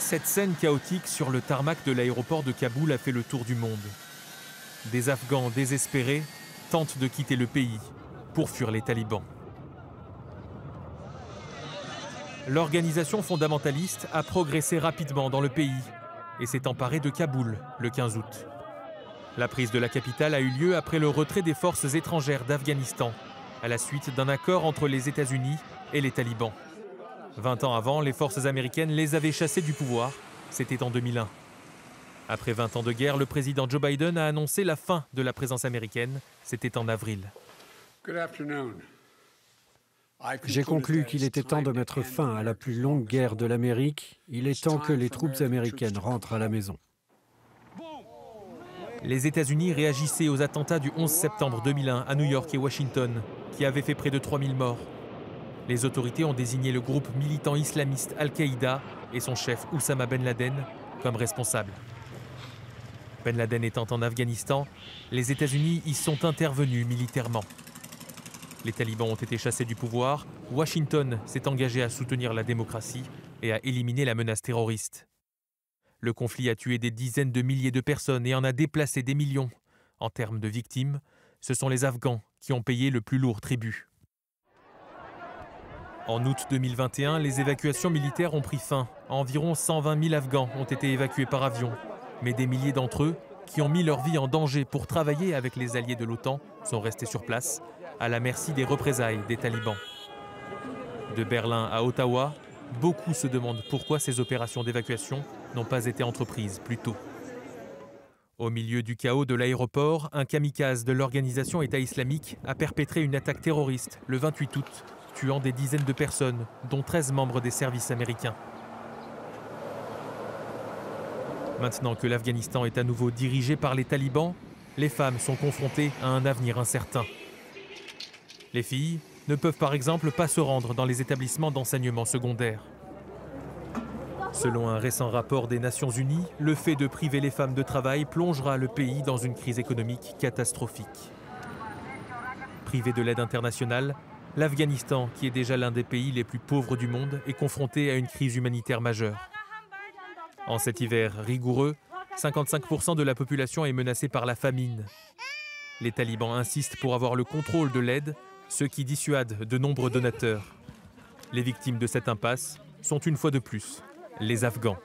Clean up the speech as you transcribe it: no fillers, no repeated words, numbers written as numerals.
Cette scène chaotique sur le tarmac de l'aéroport de Kaboul a fait le tour du monde. Des Afghans désespérés tentent de quitter le pays pour fuir les talibans. L'organisation fondamentaliste a progressé rapidement dans le pays et s'est emparée de Kaboul le 15 août. La prise de la capitale a eu lieu après le retrait des forces étrangères d'Afghanistan, à la suite d'un accord entre les États-Unis et les talibans. 20 ans avant, les forces américaines les avaient chassés du pouvoir. C'était en 2001. Après 20 ans de guerre, le président Joe Biden a annoncé la fin de la présence américaine. C'était en avril. J'ai conclu qu'il était temps de mettre fin à la plus longue guerre de l'Amérique. Il est temps que les troupes américaines rentrent à la maison. Les États-Unis réagissaient aux attentats du 11 septembre 2001 à New York et Washington, qui avaient fait près de 3000 morts. Les autorités ont désigné le groupe militant islamiste Al-Qaïda et son chef Oussama Ben Laden comme responsables. Ben Laden étant en Afghanistan, les États-Unis y sont intervenus militairement. Les talibans ont été chassés du pouvoir, Washington s'est engagé à soutenir la démocratie et à éliminer la menace terroriste. Le conflit a tué des dizaines de milliers de personnes et en a déplacé des millions. En termes de victimes, ce sont les Afghans qui ont payé le plus lourd tribut. En août 2021, les évacuations militaires ont pris fin. Environ 120 000 Afghans ont été évacués par avion. Mais des milliers d'entre eux, qui ont mis leur vie en danger pour travailler avec les alliés de l'OTAN, sont restés sur place, à la merci des représailles des talibans. De Berlin à Ottawa, beaucoup se demandent pourquoi ces opérations d'évacuation n'ont pas été entreprises plus tôt. Au milieu du chaos de l'aéroport, un kamikaze de l'organisation État islamique a perpétré une attaque terroriste le 28 août, tuant des dizaines de personnes, dont 13 membres des services américains. Maintenant que l'Afghanistan est à nouveau dirigé par les talibans, les femmes sont confrontées à un avenir incertain. Les filles ne peuvent par exemple pas se rendre dans les établissements d'enseignement secondaire. Selon un récent rapport des Nations Unies, le fait de priver les femmes de travail plongera le pays dans une crise économique catastrophique. Privé de l'aide internationale, l'Afghanistan, qui est déjà l'un des pays les plus pauvres du monde, est confronté à une crise humanitaire majeure. En cet hiver rigoureux, 55% de la population est menacée par la famine. Les talibans insistent pour avoir le contrôle de l'aide, ce qui dissuade de nombreux donateurs. Les victimes de cette impasse sont une fois de plus les Afghans.